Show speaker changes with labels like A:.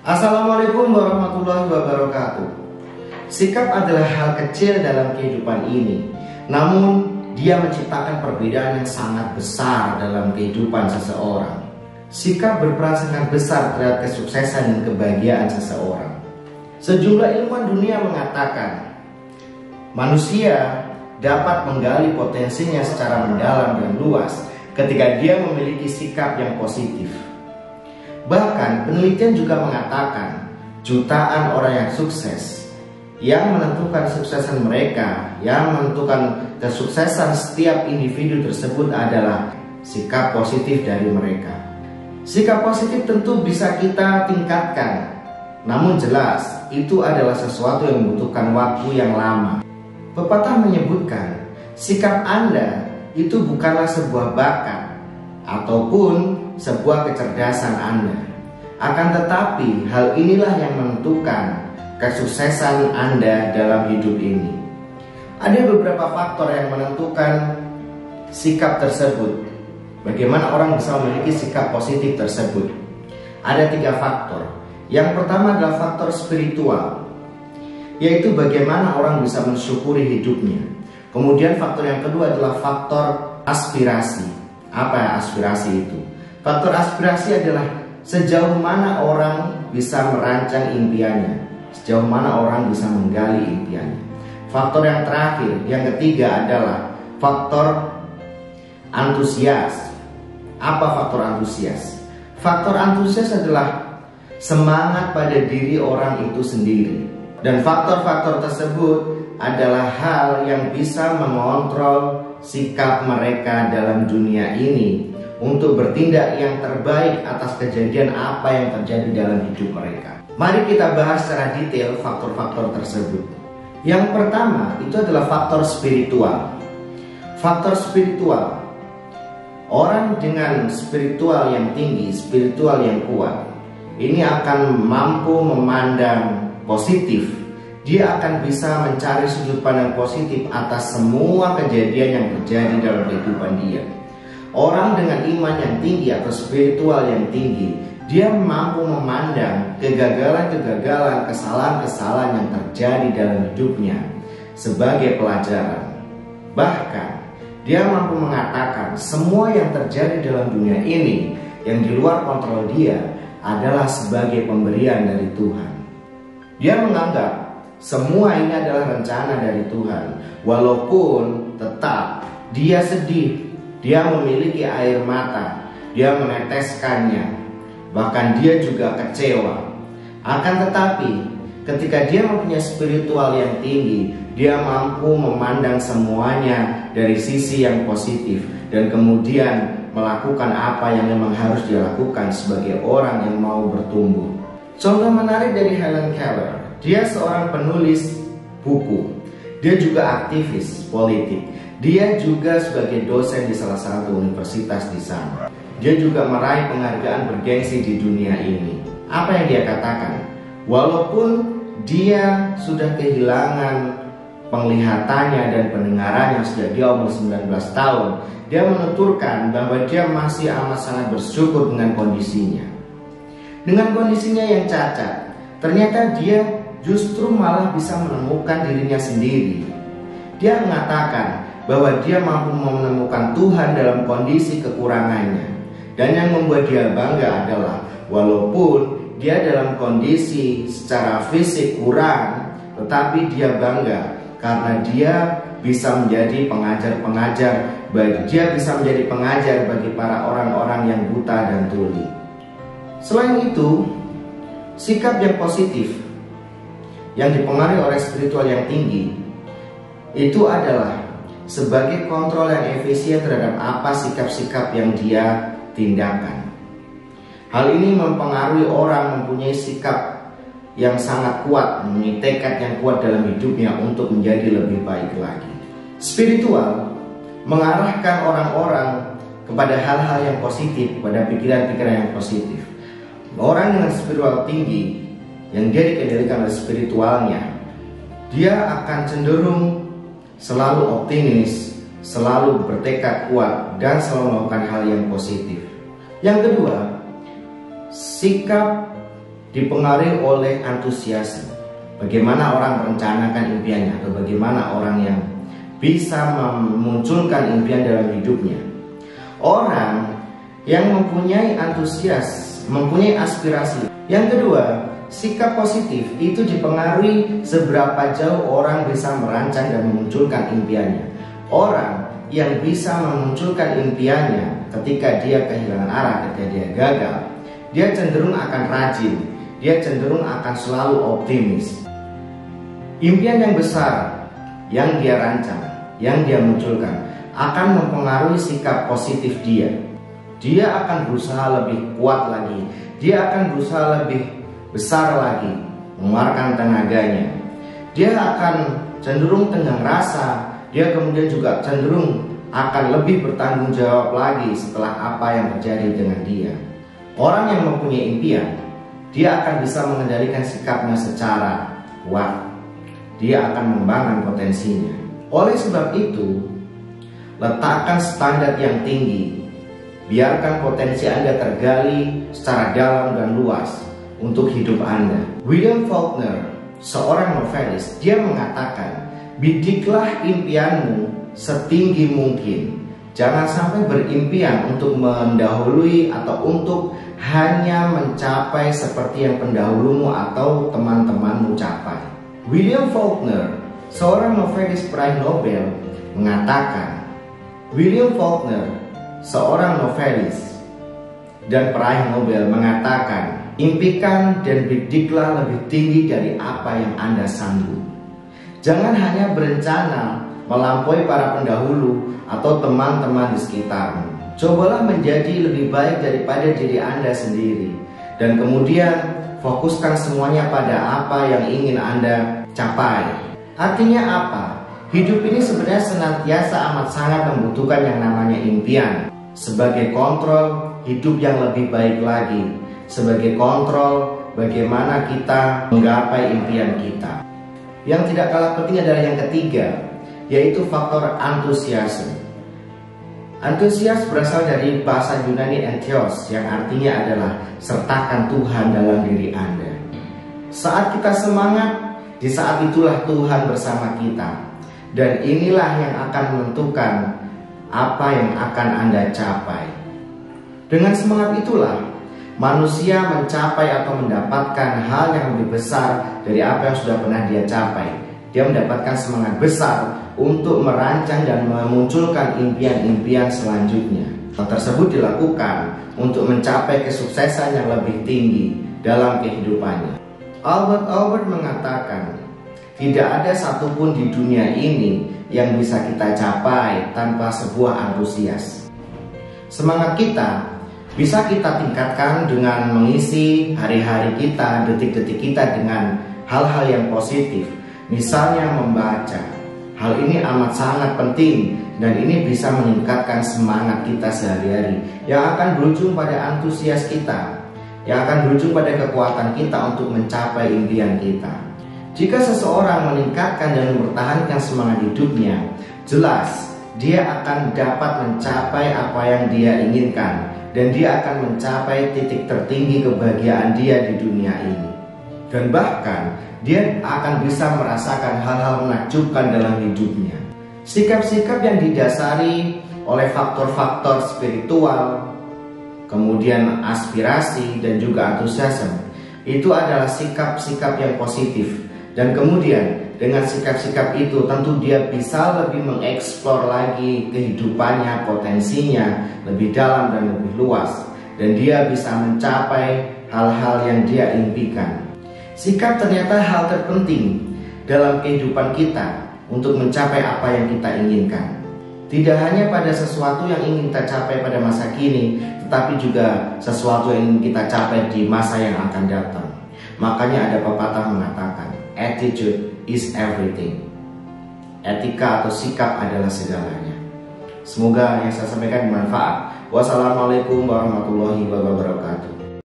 A: Assalamualaikum warahmatullahi wabarakatuh. Sikap adalah hal kecil dalam kehidupan ini, namun dia menciptakan perbedaan yang sangat besar dalam kehidupan seseorang. Sikap berperan sangat besar terhadap kesuksesan dan kebahagiaan seseorang. Sejumlah ilmuwan dunia mengatakan manusia dapat menggali potensinya secara mendalam dan luas ketika dia memiliki sikap yang positif. Bahkan penelitian juga mengatakan jutaan orang yang sukses, yang menentukan kesuksesan mereka, yang menentukan kesuksesan setiap individu tersebut adalah sikap positif dari mereka. Sikap positif tentu bisa kita tingkatkan, namun jelas itu adalah sesuatu yang membutuhkan waktu yang lama. Pepatah menyebutkan sikap Anda itu bukanlah sebuah bakat ataupun sebuah kecerdasan Anda. Akan tetapi hal inilah yang menentukan kesuksesan Anda dalam hidup ini. Ada beberapa faktor yang menentukan sikap tersebut. Bagaimana orang bisa memiliki sikap positif tersebut? Ada 3 faktor. Yang pertama adalah faktor spiritual, yaitu bagaimana orang bisa mensyukuri hidupnya. Kemudian faktor yang kedua adalah faktor aspirasi. Apa aspirasi itu? Faktor aspirasi adalah sejauh mana orang bisa merancang impiannya, sejauh mana orang bisa menggali impiannya. Faktor yang terakhir, yang ketiga adalah faktor antusias. Apa faktor antusias? Faktor antusias adalah semangat pada diri orang itu sendiri. Dan faktor-faktor tersebut adalah hal yang bisa mengontrol sikap mereka dalam dunia ini untuk bertindak yang terbaik atas kejadian apa yang terjadi dalam hidup mereka. Mari kita bahas secara detail faktor-faktor tersebut. Yang pertama itu adalah faktor spiritual. Faktor spiritual, orang dengan spiritual yang tinggi, spiritual yang kuat, ini akan mampu memandang positif. Dia akan bisa mencari sudut pandang positif atas semua kejadian yang terjadi dalam kehidupan dia. Orang dengan iman yang tinggi atau spiritual yang tinggi, dia mampu memandang kegagalan-kegagalan, kesalahan-kesalahan yang terjadi dalam hidupnya sebagai pelajaran. Bahkan, dia mampu mengatakan semua yang terjadi dalam dunia ini yang di luar kontrol dia adalah sebagai pemberian dari Tuhan. Dia menganggap semua ini adalah rencana dari Tuhan, walaupun tetap dia sedih. Dia memiliki air mata, dia meneteskannya, bahkan dia juga kecewa. Akan tetapi, ketika dia mempunyai spiritual yang tinggi, dia mampu memandang semuanya dari sisi yang positif dan kemudian melakukan apa yang memang harus dia lakukan sebagai orang yang mau bertumbuh. Contoh menarik dari Helen Keller, dia seorang penulis buku, dia juga aktivis politik. Dia juga sebagai dosen di salah satu universitas di sana. Dia juga meraih penghargaan bergengsi di dunia ini. Apa yang dia katakan? Walaupun dia sudah kehilangan penglihatannya dan pendengarannya sejak dia umur 19 tahun, dia menuturkan bahwa dia masih amat sangat bersyukur dengan kondisinya. Dengan kondisinya yang cacat, ternyata dia justru malah bisa menemukan dirinya sendiri. Dia mengatakan bahwa dia mampu menemukan Tuhan dalam kondisi kekurangannya. Dan yang membuat dia bangga adalah walaupun dia dalam kondisi secara fisik kurang, tetapi dia bangga karena dia bisa menjadi pengajar-pengajar, dia bisa menjadi pengajar bagi para orang-orang yang buta dan tuli. Selain itu, sikap yang positif yang dipengaruhi oleh spiritual yang tinggi itu adalah sebagai kontrol yang efisien terhadap apa sikap-sikap yang dia tindakan. Hal ini mempengaruhi orang mempunyai sikap yang sangat kuat, mempunyai tekad yang kuat dalam hidupnya untuk menjadi lebih baik lagi. Spiritual mengarahkan orang-orang kepada hal-hal yang positif, pada pikiran-pikiran yang positif. Orang dengan spiritual tinggi yang dia dikendalikan oleh spiritualnya, dia akan cenderung selalu optimis, selalu bertekad kuat, dan selalu melakukan hal yang positif. Yang kedua, sikap dipengaruhi oleh antusiasme. Bagaimana orang merencanakan impiannya, atau bagaimana orang yang bisa memunculkan impian dalam hidupnya. Orang yang mempunyai antusias, mempunyai aspirasi. Yang kedua, sikap positif itu dipengaruhi seberapa jauh orang bisa merancang dan memunculkan impiannya. Orang yang bisa memunculkan impiannya ketika dia kehilangan arah, ketika dia gagal, dia cenderung akan rajin, dia cenderung akan selalu optimis. Impian yang besar yang dia rancang, yang dia munculkan akan mempengaruhi sikap positif dia. Dia akan berusaha lebih kuat lagi, dia akan berusaha lebih besar lagi, mengeluarkan tenaganya. Dia akan cenderung tenggang rasa, dia kemudian juga cenderung akan lebih bertanggung jawab lagi setelah apa yang terjadi dengan dia. Orang yang mempunyai impian, dia akan bisa mengendalikan sikapnya secara kuat. Dia akan mengembangkan potensinya. Oleh sebab itu, letakkan standar yang tinggi. Biarkan potensi Anda tergali secara dalam dan luas untuk hidup Anda. William Faulkner, seorang novelis, dia mengatakan, bidiklah impianmu setinggi mungkin. Jangan sampai berimpian untuk mendahului atau untuk hanya mencapai seperti yang pendahulumu atau teman-temanmu capai. William Faulkner, seorang novelis peraih Nobel, mengatakan, William Faulkner, seorang novelis dan peraih Nobel, mengatakan, impikan dan bidiklah lebih tinggi dari apa yang Anda sanggup. Jangan hanya berencana melampaui para pendahulu atau teman-teman di sekitarmu. Cobalah menjadi lebih baik daripada diri Anda sendiri, dan kemudian fokuskan semuanya pada apa yang ingin Anda capai. Artinya apa? Hidup ini sebenarnya senantiasa amat sangat membutuhkan yang namanya impian, sebagai kontrol hidup yang lebih baik lagi, sebagai kontrol bagaimana kita menggapai impian kita. Yang tidak kalah penting adalah yang ketiga, yaitu faktor antusiasme. Antusias berasal dari bahasa Yunani entheos, yang artinya adalah sertakan Tuhan dalam diri Anda. Saat kita semangat, di saat itulah Tuhan bersama kita. Dan inilah yang akan menentukan apa yang akan Anda capai. Dengan semangat itulah manusia mencapai atau mendapatkan hal yang lebih besar dari apa yang sudah pernah dia capai. Dia mendapatkan semangat besar untuk merancang dan memunculkan impian-impian selanjutnya. Hal tersebut dilakukan untuk mencapai kesuksesan yang lebih tinggi dalam kehidupannya. Albert mengatakan, tidak ada satupun di dunia ini yang bisa kita capai tanpa sebuah antusias. Semangat kita bisa kita tingkatkan dengan mengisi hari-hari kita, detik-detik kita dengan hal-hal yang positif. Misalnya membaca. Hal ini amat sangat penting dan ini bisa meningkatkan semangat kita sehari-hari, yang akan berujung pada antusias kita, yang akan berujung pada kekuatan kita untuk mencapai impian kita. Jika seseorang meningkatkan dan mempertahankan semangat hidupnya, jelas dia akan dapat mencapai apa yang dia inginkan, dan dia akan mencapai titik tertinggi kebahagiaan dia di dunia ini. Dan bahkan dia akan bisa merasakan hal-hal menakjubkan dalam hidupnya. Sikap-sikap yang didasari oleh faktor-faktor spiritual, kemudian aspirasi dan juga antusiasme, itu adalah sikap-sikap yang positif. Dan kemudian dengan sikap-sikap itu tentu dia bisa lebih mengeksplor lagi kehidupannya, potensinya lebih dalam dan lebih luas, dan dia bisa mencapai hal-hal yang dia impikan. Sikap ternyata hal terpenting dalam kehidupan kita untuk mencapai apa yang kita inginkan. Tidak hanya pada sesuatu yang ingin kita capai pada masa kini, tetapi juga sesuatu yang ingin kita capai di masa yang akan datang. Makanya ada pepatah mengatakan, attitude is everything. Etika atau sikap adalah segalanya. Semoga yang saya sampaikan bermanfaat. Wassalamualaikum warahmatullahi wabarakatuh.